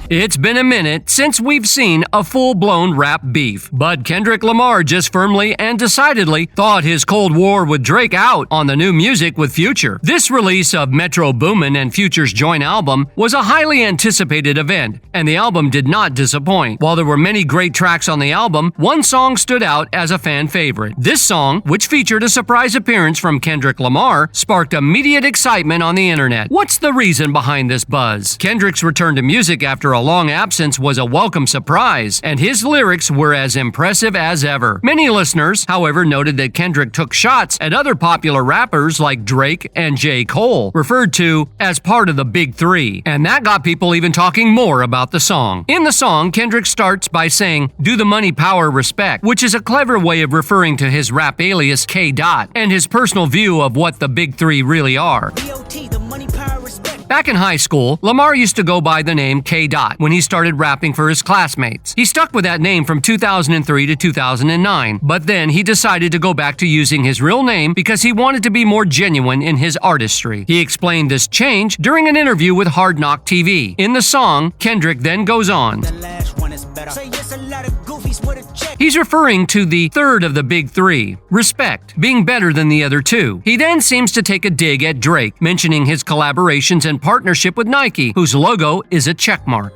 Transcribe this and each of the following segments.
It's been a minute since we've seen a full-blown rap beef, but Kendrick Lamar just firmly and decidedly thought his Cold War with Drake out on the new music with Future. This release of Metro Boomin and Future's joint album was a highly anticipated event, and the album did not disappoint. While there were many great tracks on the album, one song stood out as a fan favorite. This song, which featured a surprise appearance from Kendrick Lamar, sparked immediate excitement on the internet. What's the reason behind this buzz? Kendrick's return to music after a long absence was a welcome surprise, and his lyrics were as impressive as ever. Many listeners, however, noted that Kendrick took shots at other popular rappers like Drake and J. Cole, referred to as part of the Big Three, and that got people even talking more about the song. In the song, Kendrick starts by saying, "Do the money, power, respect," which is a clever way of referring to his rap alias K. Dot and his personal view of what the Big Three really are. Back in high school, Lamar used to go by the name K. Dot when he started rapping for his classmates. He stuck with that name from 2003 to 2009, but then he decided to go back to using his real name because he wanted to be more genuine in his artistry. He explained this change during an interview with Hard Knock TV. In the song, Kendrick then goes on. He's referring to the third of the Big Three, respect, being better than the other two. He then seems to take a dig at Drake, mentioning his collaborations and partnership with Nike, whose logo is a checkmark.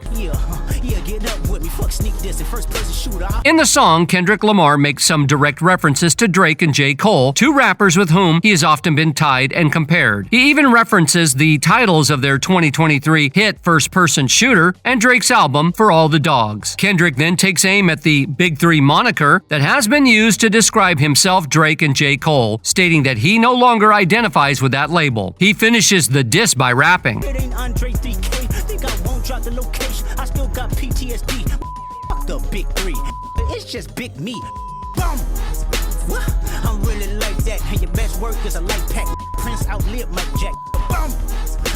In the song, Kendrick Lamar makes some direct references to Drake and J. Cole, two rappers with whom he has often been tied and compared. He even references the titles of their 2023 hit First Person Shooter and Drake's album For All the Dogs. Kendrick then takes aim at the Big Three moniker that has been used to describe himself, Drake, and J. Cole, stating that he no longer identifies with that label. He finishes the diss by rapping. It ain't Andre 3K, think I won't drop the location. I still got PTSD. Fuck the Big Three. It's just big me. Boom. I'm really like that. And your best work is a light pack. Prince outlived Mike Jack. Boom.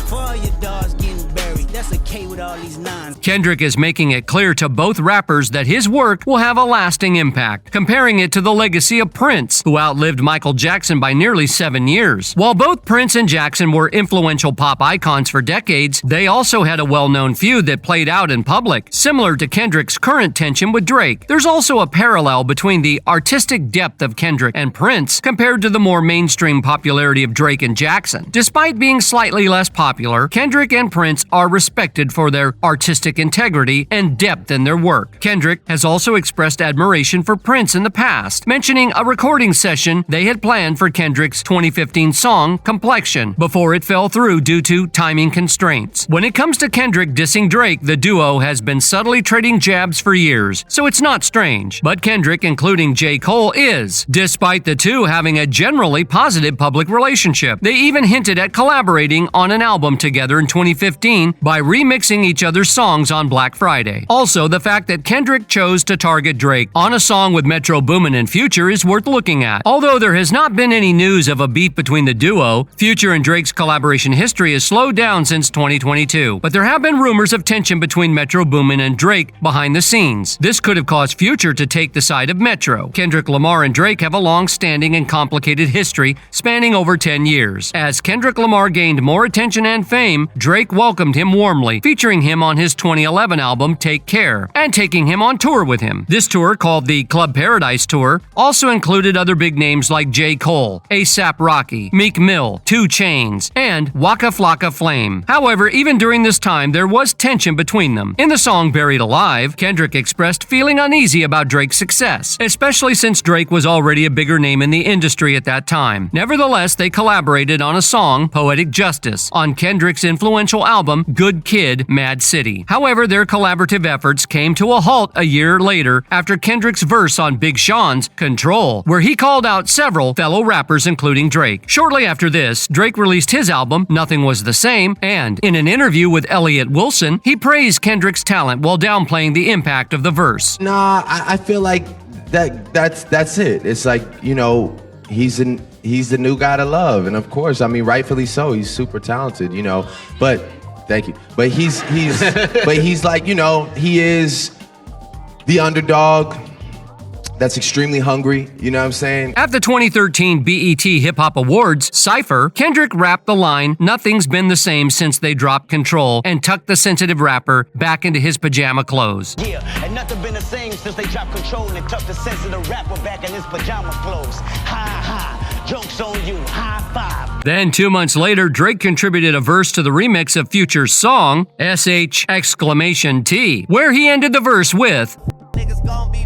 For all your dogs getting buried, that's a K with all these nines. Kendrick is making it clear to both rappers that his work will have a lasting impact, comparing it to the legacy of Prince, who outlived Michael Jackson by nearly 7 years. While both Prince and Jackson were influential pop icons for decades, they also had a well-known feud that played out in public. Similar to Kendrick's current tension with Drake, there's also a parallel between the artistic depth of Kendrick and Prince compared to the more mainstream popularity of Drake and Jackson. Despite being slightly less popular, Kendrick and Prince are respected for their artistic integrity and depth in their work. Kendrick has also expressed admiration for Prince in the past, mentioning a recording session they had planned for Kendrick's 2015 song, Complexion, before it fell through due to timing constraints. When it comes to Kendrick dissing Drake, the duo has been subtly trading jabs for years, so it's not strange. But Kendrick, including J. Cole, is, despite the two having a generally positive public relationship. They even hinted at collaborating on an album together in 2015 by remixing each other's songs on Black Friday. Also, the fact that Kendrick chose to target Drake on a song with Metro Boomin and Future is worth looking at. Although there has not been any news of a beef between the duo, Future and Drake's collaboration history has slowed down since 2022. But there have been rumors of tension between Metro Boomin and Drake behind the scenes. This could have caused Future to take the side of Metro. Kendrick Lamar and Drake have a long-standing and complicated history spanning over 10 years. As Kendrick Lamar gained more attention and fame, Drake welcomed him warmly, featuring him on his 2011 album Take Care, and taking him on tour with him. This tour, called the Club Paradise Tour, also included other big names like J. Cole, A$AP Rocky, Meek Mill, 2 Chainz, and Waka Flocka Flame. However, even during this time, there was tension between them. In the song Buried Alive, Kendrick expressed feeling uneasy about Drake's success, especially since Drake was already a bigger name in the industry at that time. Nevertheless, they collaborated on a song, Poetic Justice, on Kendrick's influential album Good Kid, Mad City. However, their collaborative efforts came to a halt a year later after Kendrick's verse on Big Sean's Control, where he called out several fellow rappers including Drake. Shortly after this, Drake released his album Nothing Was the Same, and in an interview with Elliott Wilson, he praised Kendrick's talent while downplaying the impact of the verse. Nah, I feel like that's it. It's like, you know, he's the new guy to love, and of course, I mean, rightfully so. He's super talented, you know. But thank you. But he's but he's like, you know, he is the underdog. that's extremely hungry, you know what I'm saying? At the 2013 BET Hip Hop Awards Cypher, Kendrick rapped the line, "Nothing's been the same since they dropped Control," and tucked the sensitive rapper back into his pajama clothes. Yeah, and nothing been the same since they dropped Control and tucked the sensitive rapper back in his pajama clothes. Ha ha, joke's on you, high five. Then 2 months later, Drake contributed a verse to the remix of Future's song, SH!T, where he ended the verse with, Niggas gon' be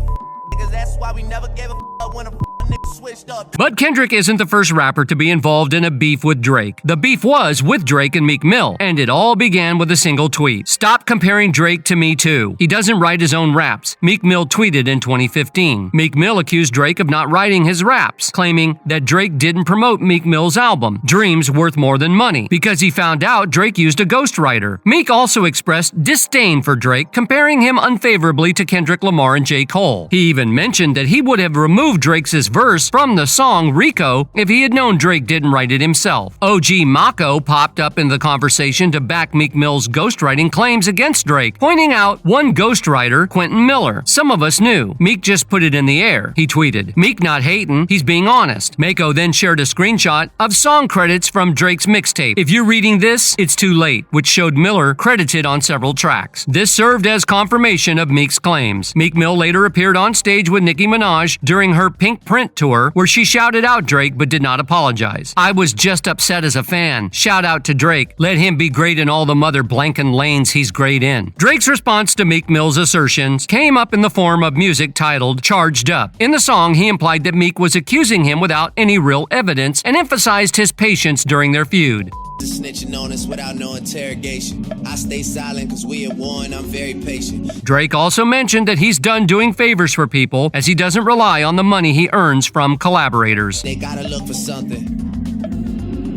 niggas, that's why we never gave a when a nigga switched up. But Kendrick isn't the first rapper to be involved in a beef with Drake. The beef was with Drake and Meek Mill, and it all began with a single tweet. "Stop comparing Drake to Me Too. He doesn't write his own raps," Meek Mill tweeted in 2015. Meek Mill accused Drake of not writing his raps, claiming that Drake didn't promote Meek Mill's album, Dreams Worth More Than Money, because he found out Drake used a ghostwriter. Meek also expressed disdain for Drake, comparing him unfavorably to Kendrick Lamar and J. Cole. He even mentioned that he would have removed Drake's verse from the song Rico if he had known Drake didn't write it himself. OG Mako popped up in the conversation to back Meek Mill's ghostwriting claims against Drake, pointing out one ghostwriter, Quentin Miller. "Some of us knew. Meek just put it in the air," he tweeted. "Meek not hating, he's being honest." Mako then shared a screenshot of song credits from Drake's mixtape. "If you're reading this, it's too late," which showed Miller credited on several tracks. This served as confirmation of Meek's claims. Meek Mill later appeared on stage with Nicki Minaj during her Pink Print tour, where she shouted out Drake but did not apologize. "I was just upset as a fan. Shout out to Drake. Let him be great in all the mother blanking lanes he's great in." Drake's response to Meek Mill's assertions came up in the form of music titled Charged Up. In the song, he implied that Meek was accusing him without any real evidence and emphasized his patience during their feud. Snitching on us without no interrogation. I stay silent cause we at war and I'm very patient. Drake also mentioned that he's done doing favors for people as he doesn't rely on the money he earns from collaborators. They gotta look for something.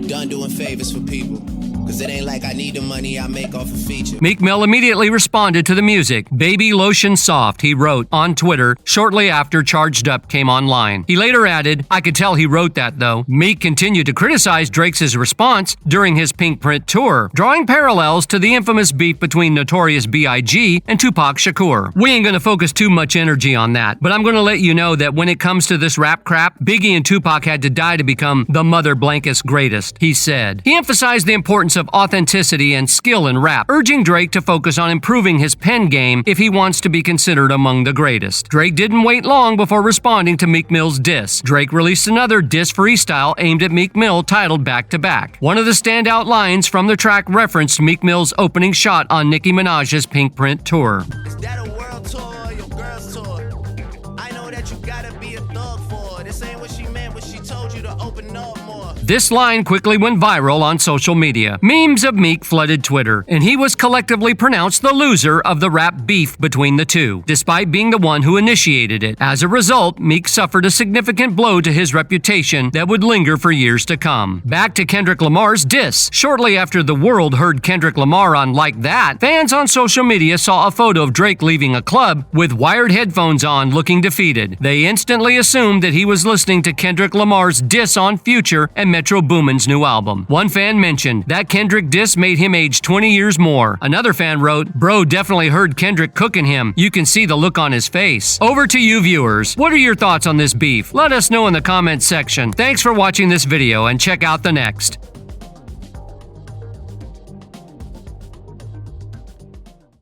Done doing favors for people. Cause it ain't like I need the money I make off a feature. Meek Mill immediately responded to the music. "Baby lotion soft," he wrote on Twitter shortly after Charged Up came online. He later added, "I could tell he wrote that though." Meek continued to criticize Drake's response during his Pink Print tour, drawing parallels to the infamous beef between Notorious B.I.G. and Tupac Shakur. "We ain't gonna focus too much energy on that, but I'm gonna let you know that when it comes to this rap crap, Biggie and Tupac had to die to become the mother blankest greatest," he said. He emphasized the importance of authenticity and skill in rap, urging Drake to focus on improving his pen game if he wants to be considered among the greatest. Drake didn't wait long before responding to Meek Mill's diss. Drake released another diss freestyle aimed at Meek Mill titled Back to Back. One of the standout lines from the track referenced Meek Mill's opening shot on Nicki Minaj's Pink Print tour. Is that a world tour or your girl's tour? I know that you gotta be a thug for. This ain't what she meant when she told you to open up more. This line quickly went viral on social media. Memes of Meek flooded Twitter, and he was collectively pronounced the loser of the rap beef between the two, despite being the one who initiated it. As a result, Meek suffered a significant blow to his reputation that would linger for years to come. Back to Kendrick Lamar's diss. Shortly after the world heard Kendrick Lamar on Like That, fans on social media saw a photo of Drake leaving a club with wired headphones on looking defeated. They instantly assumed that he was listening to Kendrick Lamar's diss on Future and Metro Boomin's new album. One fan mentioned that Kendrick diss made him age 20 years more. Another fan wrote, "Bro definitely heard Kendrick cooking him. You can see the look on his face." Over to you viewers. What are your thoughts on this beef? Let us know in the comments section. Thanks for watching this video and check out the next.